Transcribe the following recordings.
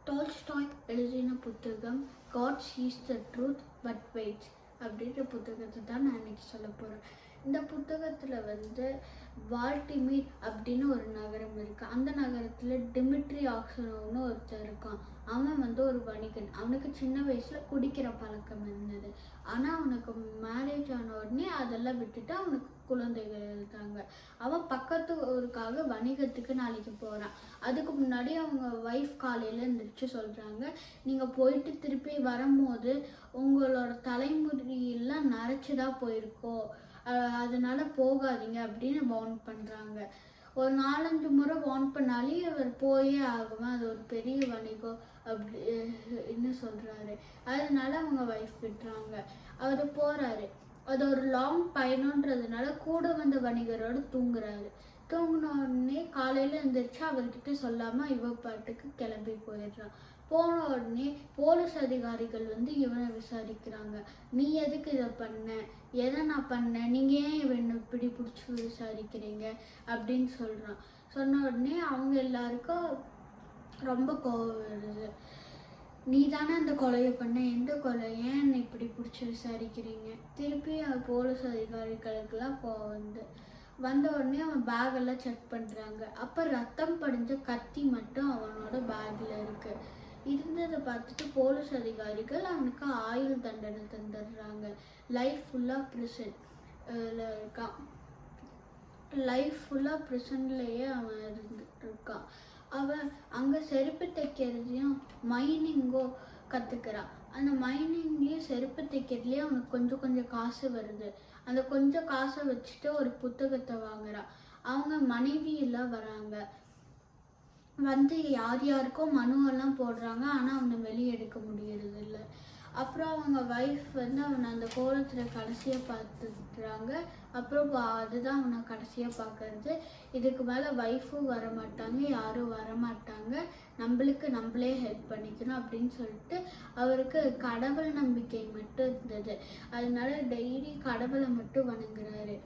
Tolstoy எழுதின புத்தகம் God sees the truth but waits அப்படின்ற புத்தகத்தை தான் நான் இன்னைக்கு சொல்ல போகிறேன். இந்த புத்தகத்தில் வால்டிமீர் அப்படின்னு ஒரு நகரம் இருக்குது. அந்த நகரத்தில் டிமிட்ரி ஆக்சனோவ்னு ஒருத்தர் இருக்கான். அவன் ஒரு வணிகன். அவனுக்கு சின்ன வயசில் குடிக்கிற பழக்கம் இருந்தது. ஆனால் அவனுக்கு மேரேஜ் ஆன உடனே அதெல்லாம் விட்டுட்டு அவனுக்கு குழந்தைகள் இருக்காங்க. அவன் பக்கத்து ஊருக்காக வணிகத்துக்கு நாளைக்கு போகிறான். அதுக்கு முன்னாடி அவங்க ஒய்ஃப் காலையில் எழுந்திரிச்சு சொல்கிறாங்க, நீங்கள் போயிட்டு திருப்பி வரும்போது உங்களோட தலைமுடியெல்லாம் நரைச்சிதான் போயிருக்கோ, அதனால போகாதீங்க அப்படின்னு வார்ன் பண்ணுறாங்க. ஒரு 4-5 முறை வார்ன் பண்ணாலே அவர் போயே ஆகுவேன், அது ஒரு பெரிய வணிகம் அப்படின்னு சொல்கிறாரு. அதனால அவங்க ஒய்ஃப் விட்டுறாங்க. அவர் போகிறாரு. அது ஒரு லாங் பயணன்றதுனால கூட வந்த வணிகரோடு தூங்குறாரு. தூங்கின உடனே காலையில் எழுந்திரிச்சு அவர்கிட்ட சொல்லாமல் இவ பாட்டுக்கு கிளம்பி போயிடுறான். போன உடனே போலீஸ் அதிகாரிகள் இவனை விசாரிக்கிறாங்க. நீ எதுக்கு இதை பண்ண, எதை நான் பண்ணேன், நீங்கள் ஏன் இவனை இப்படி பிடிச்சி விசாரிக்கிறீங்க அப்படின்னு சொல்கிறான். சொன்ன உடனே அவங்க எல்லாருக்கும் ரொம்ப கோபம் வருது. நீ தானே அந்த கொலையை பண்ண, எந்த கொலை, ஏன் இப்படி பிடிச்சி விசாரிக்கிறீங்க? திருப்பி போலீஸ் அதிகாரிகளுக்கெல்லாம் கோவம் வந்த உடனே அவன் பேக்கெல்லாம் செக் பண்ணுறாங்க. அப்போ ரத்தம் படிஞ்ச கத்தி மட்டும் அவனோட பேக்கில் இருக்குது. இருந்ததை பார்த்துட்டு போலீஸ் அதிகாரிகள் அவனுக்கு ஆயுள் தண்டனை தந்துடுறாங்க. லைஃப் ஃபுல்லாக ப்ரிசனில் இருக்கான். லைஃப் ஃபுல்லாக ப்ரிசன்லேயே அவன் இருக்கான். அவன் அங்கே செருப்பு தைக்கிறதையும் மைனிங்கோ கற்றுக்கிறான். அந்த மைனிங்லேயும் செருப்பு தைக்கிறதுலேயே அவனுக்கு கொஞ்சம் கொஞ்சம் காசு வருது. அந்த கொஞ்சம் காசை வச்சுட்டு ஒரு புத்தகத்தை வாங்குறான். அவங்க மனைவி எல்லாம் வராங்க. யார் யாருக்கோ மனுவெல்லாம் போடுறாங்க. ஆனால் அவனை வெளியே எடுக்க முடியறது இல்லை. அப்புறம் அவங்க ஒய்ஃப் அவனை அந்த கோலத்தில் கடைசியாக பார்த்துக்கிறாங்க. அப்புறம் அதுதான் அவனை கடைசியாக பார்க்கறது. இதுக்கு மேலே ஒய்ஃபும் வரமாட்டாங்க, யாரும் வரமாட்டாங்க, நம்மளுக்கு நம்மளே ஹெல்ப் பண்ணிக்கணும் அப்படின்னு சொல்லிட்டு அவருக்கு கடவுள் நம்பிக்கை மட்டும் இருந்தது. அதனால டெய்லி கடவுளை மட்டும் வணங்குறாரு.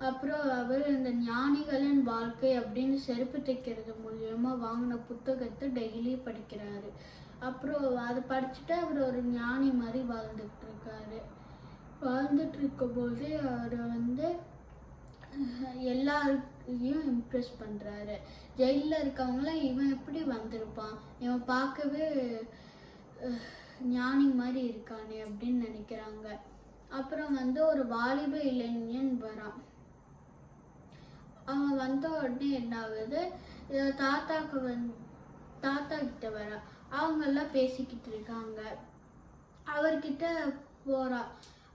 அப்புறம் அவர் இந்த ஞானிகளின் வாழ்க்கை அப்படின்னு செருப்பு தைக்கிறது மூலியமா வாங்கின புத்தகத்தை டெய்லி படிக்கிறாரு. அப்புறம் அதை படிச்சுட்டு அவர் ஒரு ஞானி மாதிரி வாழ்ந்துட்டு இருக்காரு. வாழ்ந்துட்டு இருக்கும்போது அவர் எல்லாரையும் இம்ப்ரெஸ் பண்றாரு. ஜெயிலில் இருக்கவங்களாம் இவன் எப்படி வந்திருப்பான், இவன் பார்க்கவே ஞானி மாதிரி இருக்கானே அப்படின்னு நினைக்கிறாங்க. அப்புறம் ஒரு வாலிப இளைஞன் வரான். அவன் வந்த உடனே என்ன ஆகுது, தாத்தா கிட்ட வரான். அவங்கெல்லாம் பேசிக்கிட்டு இருக்காங்க. அவர்கிட்ட போறா.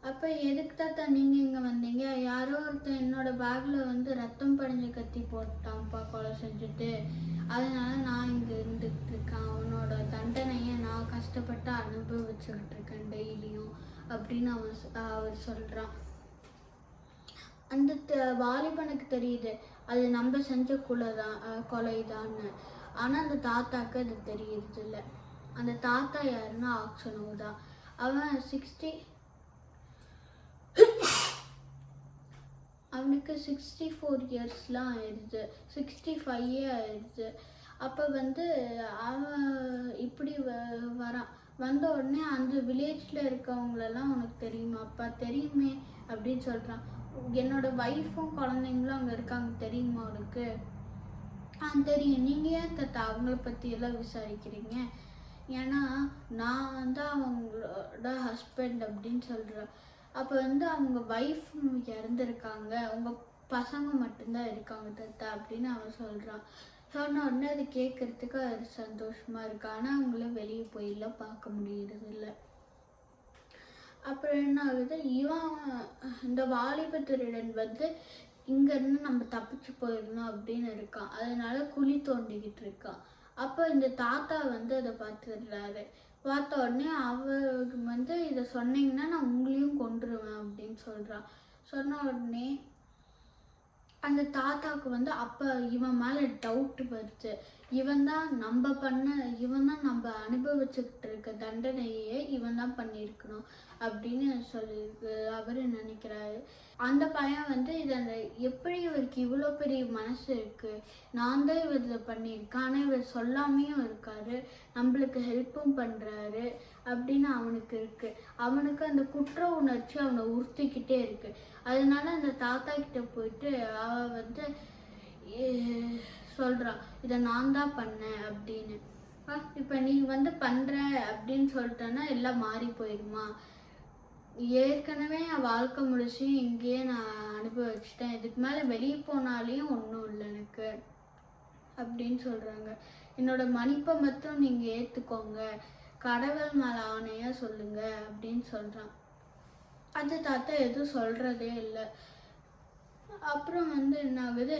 அப்போ எதுக்கு தாத்தா நீங்கள் இங்கே வந்தீங்க? யாரோ ஒருத்தன் என்னோட பேக்கில் ரத்தம் படிஞ்ச கத்தி போட்டான்ப்பா கொலை செஞ்சுட்டு, அதனால நான் இங்கே இருந்துகிட்டு இருக்கேன். அவனோட தண்டனையை நான் கஷ்டப்பட்டு அனுபவிச்சுக்கிட்டு இருக்கேன் டெய்லியும் அப்படின்னு அவர் சொல்கிறான். அந்த வாலிபனுக்கு தெரியுது அது நம்ம செஞ்ச கொலைதான்னு. ஆனால் அந்த தாத்தாக்கு அது தெரியறது இல்லை. அந்த தாத்தா யாருன்னா ஆக்சனோவ் தான். அவன் அவனுக்கு 64 இயர்ஸ்லாம் ஆயிடுது, 65 ஆயிடுது. அப்போ அவன் இப்படி வரான். வந்த உடனே அந்த வில்லேஜில் இருக்கவங்களெல்லாம் உனக்கு தெரியுமா? அப்பா தெரியுமே அப்படின்னு சொல்கிறான். என்னோட ஒய்ஃபும் குழந்தைங்களும் அங்கே இருக்காங்க, தெரியுமா உனக்கு? தெரியும். நீங்கள் ஏன் தாத்தா அவங்கள பற்றி எல்லாம் விசாரிக்கிறீங்க? ஏன்னா நான் தான் அவங்களோட ஹஸ்பண்ட் அப்படின்னு சொல்கிறேன். அப்போ அவங்க ஒய்ஃப் இறந்துருக்காங்க, உங்கள் பசங்க மட்டும்தான் இருக்காங்க தாத்தா அப்படின்னு அவன் சொல்கிறான். சொன்ன உடனே அது கேட்குறதுக்கு அது சந்தோஷமாக இருக்கு. ஆனால் அவங்கள வெளியே போயெல்லாம் பார்க்க முடியறது இல்லை. அப்புறம் என்ன ஆகுது, இந்த வாலிப திருடன் இங்கேருந்து நம்ம தப்பிச்சு போயிடணும் அப்படின்னு இருக்கான். அதனால குழி தோண்டிக்கிட்டு இருக்கான். அப்போ இந்த தாத்தா அதை பார்த்துடுறாரு. பார்த்த உடனே அவருக்கு இதை சொன்னீங்கன்னா நான் உங்களையும் கொன்றுவேன் அப்படின்னு சொல்கிறான். சொன்ன உடனே அந்த தாத்தாவுக்கு அப்போ இவன் மேலே டவுட் வருது. இவன் தான் நம்ம இப்போ அனுபவிச்சுக்கிட்டு இருக்க தண்டனையே இவன் தான் பண்ணியிருக்கணும் அப்படின்னு சொல்லியிருக்கு அவரு நினைக்கிறாரு. அந்த பையன் வந்து இதை எப்படி இவருக்கு இவ்வளோ பெரிய மனசு இருக்கு, நான் தான் இவர் பண்ணியிருக்கேன், ஆனால் இவர் சொல்லாமையும் இருக்காரு, நம்மளுக்கு ஹெல்ப்பும் பண்ணுறாரு அப்படின்னு அவனுக்கு இருக்கு. அவனுக்கு அந்த குற்ற உணர்ச்சி அவனை உறுத்திக்கிட்டே இருக்கு. அதனால அந்த தாத்தா கிட்ட போயிட்டு அவ வந்து சொல்கிறான், இதை நான் தான் பண்ணேன் அப்படின்னு. இப்போ நீ வந்து பண்ணுற அப்படின்னு சொல்லிட்டேன்னா எல்லாம் மாறி போயிடுமா? ஏற்கனவே என் வாழ்க்கை முடிச்சு இங்கேயே நான் அனுபவிச்சிட்டேன், இதுக்கு மேலே வெளியே போனாலையும் ஒன்றும் இல்லை எனக்கு அப்படின்னு சொல்கிறாங்க. என்னோட மன்னிப்பை மட்டும் நீங்கள் ஏற்றுக்கோங்க, கடவுள் மேலே ஆணையாக சொல்லுங்க அப்படின்னு சொல்கிறான். அது தாத்தா எதுவும் சொல்கிறதே இல்லை. அப்புறம் வந்து என்ன ஆகுது,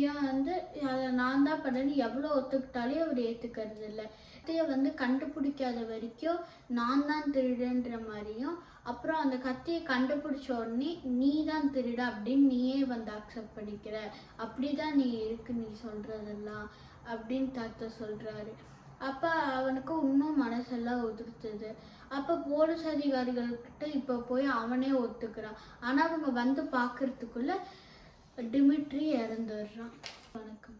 ஏன் வந்து அதை நான் தான் பண்ணேன்னு எவ்வளோ ஒத்துக்கிட்டாலே அவர் ஏற்றுக்கிறது இல்லை. கத்தியை வந்து கண்டுபிடிக்காத வரைக்கும் நான் தான் திருடுன்ற மாதிரியும், அப்புறம் அந்த கத்தியை கண்டுபிடிச்ச உடனே நீ தான் திருட அப்படின்னு நீயே வந்து அக்செப்ட் பண்ணிக்கிற, அப்படி தான் நீ இருக்கு நீ சொல்கிறதெல்லாம் அப்படின்னு தாத்தா சொல்கிறாரு. அப்போ அவனுக்கு இன்னும் மனசெல்லாம் உதிர்த்துது. அப்போ போலீஸ் அதிகாரிகள்கிட்ட இப்போ போய் அவனே ஒத்துக்கிறான். ஆனால் அவங்க வந்து பார்க்கறதுக்குள்ள டிமிட்ரி இறந்துடுறான். வணக்கம்.